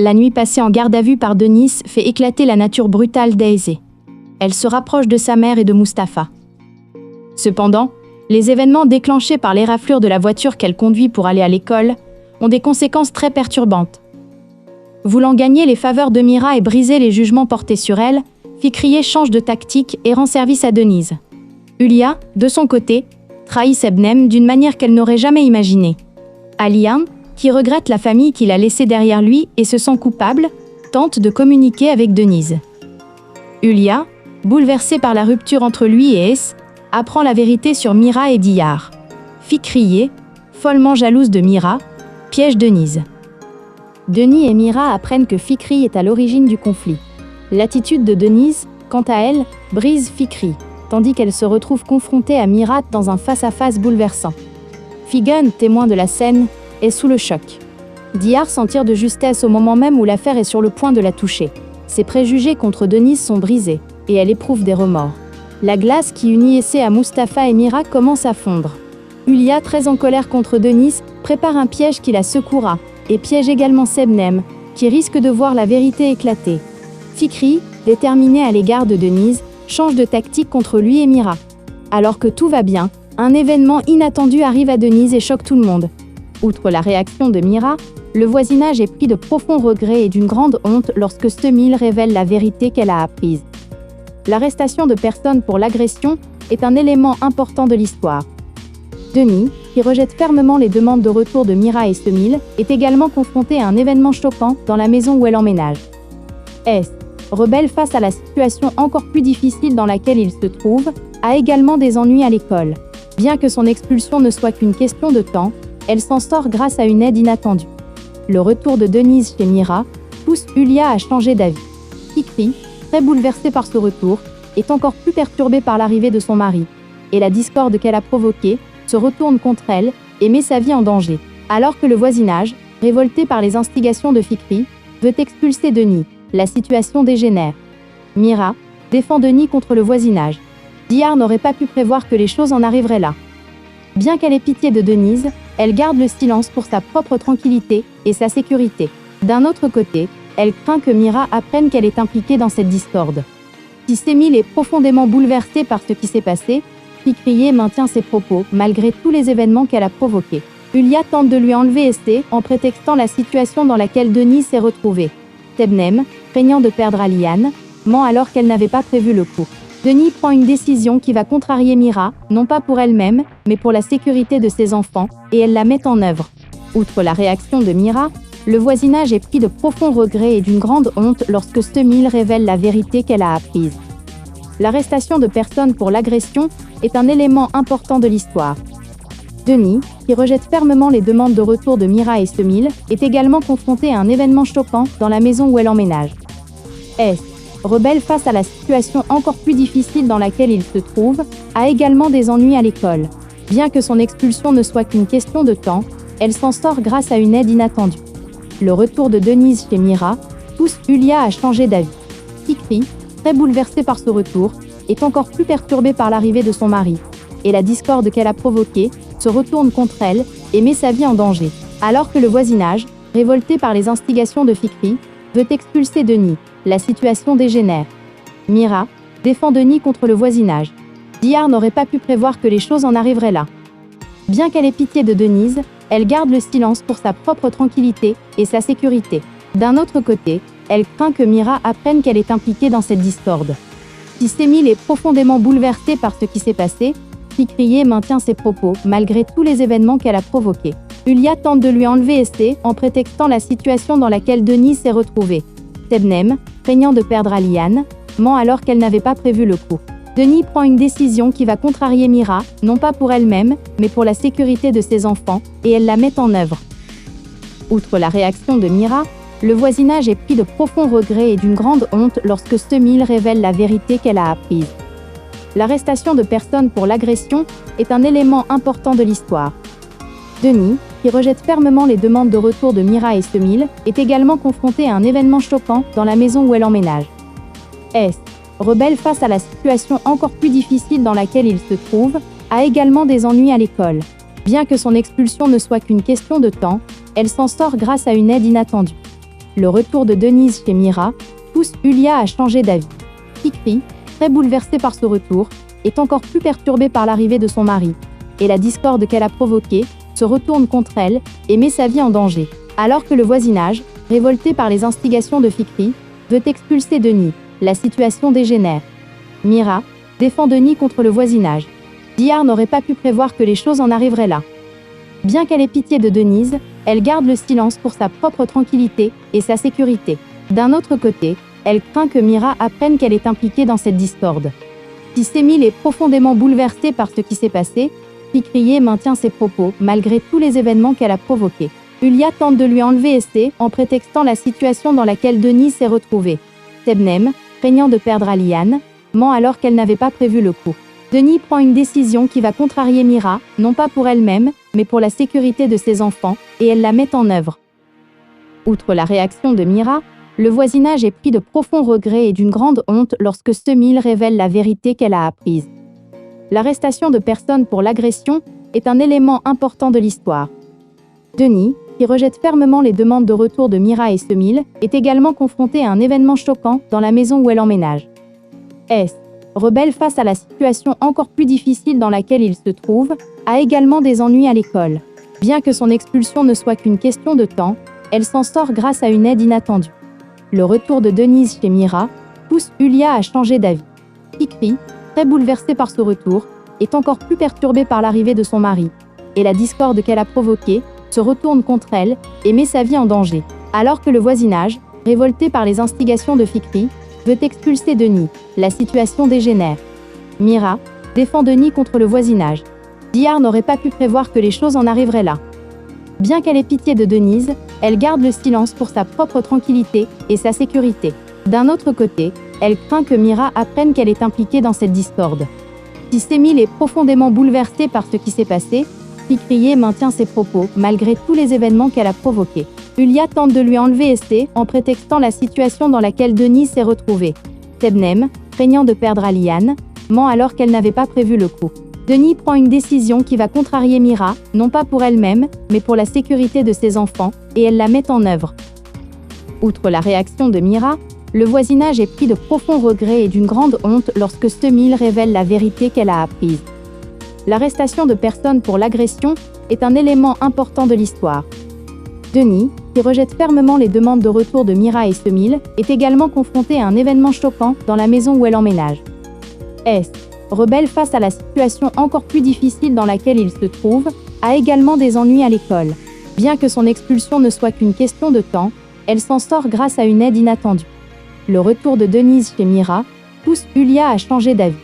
La nuit passée en garde à vue par Denise fait éclater la nature brutale d'Aizé. Elle se rapproche de sa mère et de Mustapha. Cependant, les événements déclenchés par l'éraflure de la voiture qu'elle conduit pour aller à l'école ont des conséquences très perturbantes. Voulant gagner les faveurs de Mira et briser les jugements portés sur elle, Fikriye change de tactique et rend service à Denise. Hulia, de son côté, trahit Sebnem d'une manière qu'elle n'aurait jamais imaginée. Alian, qui regrette la famille qu'il a laissée derrière lui et se sent coupable, tente de communiquer avec Denise. Hulia, bouleversée par la rupture entre lui et Es, apprend la vérité sur Mira et Diyar. Fikriye, follement jalouse de Mira, piège Denise. Denis et Mira apprennent que Fikri est à l'origine du conflit. L'attitude de Denise, quant à elle, brise Fikri, tandis qu'elle se retrouve confrontée à Mira dans un face-à-face bouleversant. Figen, témoin de la scène, est sous le choc. Diyar s'en tire de justesse au moment même où l'affaire est sur le point de la toucher. Ses préjugés contre Denise sont brisés, et elle éprouve des remords. La glace qui unit Essé à Mustapha et Mira commence à fondre. Hulia, très en colère contre Denise, prépare un piège qui la secouera, et piège également Sebnem, qui risque de voir la vérité éclater. Fikri, déterminé à l'égard de Denise, change de tactique contre lui et Mira. Alors que tout va bien, un événement inattendu arrive à Denise et choque tout le monde. Outre la réaction de Mira, le voisinage est pris de profonds regrets et d'une grande honte lorsque Stemil révèle la vérité qu'elle a apprise. L'arrestation de personnes pour l'agression est un élément important de l'histoire. Denis, qui rejette fermement les demandes de retour de Mira et Stemil, est également confronté à un événement choquant dans la maison où elle emménage. Es, rebelle face à la situation encore plus difficile dans laquelle il se trouve, a également des ennuis à l'école. Bien que son expulsion ne soit qu'une question de temps, elle s'en sort grâce à une aide inattendue. Le retour de Denise chez Mira pousse Hulia à changer d'avis. Fikri, très bouleversée par ce retour, est encore plus perturbée par l'arrivée de son mari, et la discorde qu'elle a provoquée se retourne contre elle et met sa vie en danger. Alors que le voisinage, révolté par les instigations de Fikri, veut expulser Denis, la situation dégénère. Mira défend Denis contre le voisinage. Diyar n'aurait pas pu prévoir que les choses en arriveraient là. Bien qu'elle ait pitié de Denise, elle garde le silence pour sa propre tranquillité et sa sécurité. D'un autre côté, elle craint que Mira apprenne qu'elle est impliquée dans cette discorde. Si Semil est profondément bouleversée par ce qui s'est passé, Fikriye maintient ses propos malgré tous les événements qu'elle a provoqués. Hulia tente de lui enlever Essé en prétextant la situation dans laquelle Denise s'est retrouvée. Sebnem, craignant de perdre Alian, ment alors qu'elle n'avait pas prévu le coup. Denis prend une décision qui va contrarier Mira, non pas pour elle-même, mais pour la sécurité de ses enfants, et elle la met en œuvre. Outre la réaction de Mira, le voisinage est pris de profonds regrets et d'une grande honte lorsque Stemil révèle la vérité qu'elle a apprise. L'arrestation de personnes pour l'agression est un élément important de l'histoire. Denis, qui rejette fermement les demandes de retour de Mira et Stemil, est également confronté à un événement choquant dans la maison où elle emménage. Es, rebelle face à la situation encore plus difficile dans laquelle il se trouve, a également des ennuis à l'école. Bien que son expulsion ne soit qu'une question de temps, elle s'en sort grâce à une aide inattendue. Le retour de Denise chez Mira pousse Hulia à changer d'avis. Fikri, très bouleversée par ce retour, est encore plus perturbée par l'arrivée de son mari, et la discorde qu'elle a provoquée se retourne contre elle et met sa vie en danger. Alors que le voisinage, révolté par les instigations de Fikri, veut expulser Denis, la situation dégénère. Mira défend Denis contre le voisinage. Diyar n'aurait pas pu prévoir que les choses en arriveraient là. Bien qu'elle ait pitié de Denise, elle garde le silence pour sa propre tranquillité et sa sécurité. D'un autre côté, elle craint que Mira apprenne qu'elle est impliquée dans cette discorde. Si Semil est profondément bouleversée par ce qui s'est passé, Fikriye maintient ses propos malgré tous les événements qu'elle a provoqués. Hulia tente de lui enlever Essé en prétextant la situation dans laquelle Denis s'est retrouvée. Sebnem, craignant de perdre Alian, ment alors qu'elle n'avait pas prévu le coup. Denis prend une décision qui va contrarier Mira, non pas pour elle-même, mais pour la sécurité de ses enfants, et elle la met en œuvre. Outre la réaction de Mira, le voisinage est pris de profonds regrets et d'une grande honte lorsque Stemil révèle la vérité qu'elle a apprise. L'arrestation de personnes pour l'agression est un élément important de l'histoire. Denis, qui rejette fermement les demandes de retour de Mira et Stemil, est également confronté à un événement choquant dans la maison où elle emménage. Es, rebelle face à la situation encore plus difficile dans laquelle il se trouve, a également des ennuis à l'école. Bien que son expulsion ne soit qu'une question de temps, elle s'en sort grâce à une aide inattendue. Le retour de Denise chez Mira pousse Yulia à changer d'avis. Fikri, très bouleversée par ce retour, est encore plus perturbée par l'arrivée de son mari, et la discorde qu'elle a provoquée se retourne contre elle et met sa vie en danger. Alors que le voisinage, révolté par les instigations de Fikri, veut expulser Denis, la situation dégénère. Mira défend Denis contre le voisinage. Dihar n'aurait pas pu prévoir que les choses en arriveraient là. Bien qu'elle ait pitié de Denise, elle garde le silence pour sa propre tranquillité et sa sécurité. D'un autre côté, elle craint que Mira apprenne qu'elle est impliquée dans cette discorde. Si Semil est profondément bouleversée par ce qui s'est passé, Fikriye maintient ses propos malgré tous les événements qu'elle a provoqués. Yulia tente de lui enlever Essé en prétextant la situation dans laquelle Denis s'est retrouvée. Sebnem, craignant de perdre Aliane, ment alors qu'elle n'avait pas prévu le coup. Denis prend une décision qui va contrarier Mira, non pas pour elle-même, mais pour la sécurité de ses enfants, et elle la met en œuvre. Outre la réaction de Mira, le voisinage est pris de profonds regrets et d'une grande honte lorsque Semil révèle la vérité qu'elle a apprise. L'arrestation de personnes pour l'agression est un élément important de l'histoire. Denis, qui rejette fermement les demandes de retour de Mira et Semil, est également confronté à un événement choquant dans la maison où elle emménage. S, rebelle face à la situation encore plus difficile dans laquelle il se trouve, a également des ennuis à l'école. Bien que son expulsion ne soit qu'une question de temps, elle s'en sort grâce à une aide inattendue. Le retour de Denise chez Mira pousse Yulia à changer d'avis. Fikri, très bouleversée par ce retour, est encore plus perturbée par l'arrivée de son mari, et la discorde qu'elle a provoquée se retourne contre elle et met sa vie en danger. Alors que le voisinage, révolté par les instigations de Fikri, veut expulser Denis, la situation dégénère. Mira défend Denis contre le voisinage. Dihar n'aurait pas pu prévoir que les choses en arriveraient là. Bien qu'elle ait pitié de Denise, elle garde le silence pour sa propre tranquillité et sa sécurité. D'un autre côté, elle craint que Mira apprenne qu'elle est impliquée dans cette discorde. Si Semil est profondément bouleversée par ce qui s'est passé, Fikriye maintient ses propos malgré tous les événements qu'elle a provoqués. Yulia tente de lui enlever Essé en prétextant la situation dans laquelle Denis s'est retrouvée. Sebnem, craignant de perdre Aliane, ment alors qu'elle n'avait pas prévu le coup. Denis prend une décision qui va contrarier Mira, non pas pour elle-même, mais pour la sécurité de ses enfants, et elle la met en œuvre. Outre la réaction de Mira, le voisinage est pris de profonds regrets et d'une grande honte lorsque Semil révèle la vérité qu'elle a apprise. L'arrestation de personnes pour l'agression est un élément important de l'histoire. Denis, qui rejette fermement les demandes de retour de Mira et Semil, est également confronté à un événement choquant dans la maison où elle emménage. S, rebelle face à la situation encore plus difficile dans laquelle il se trouve, a également des ennuis à l'école. Bien que son expulsion ne soit qu'une question de temps, elle s'en sort grâce à une aide inattendue. Le retour de Denise chez Mira pousse Yulia à changer d'avis.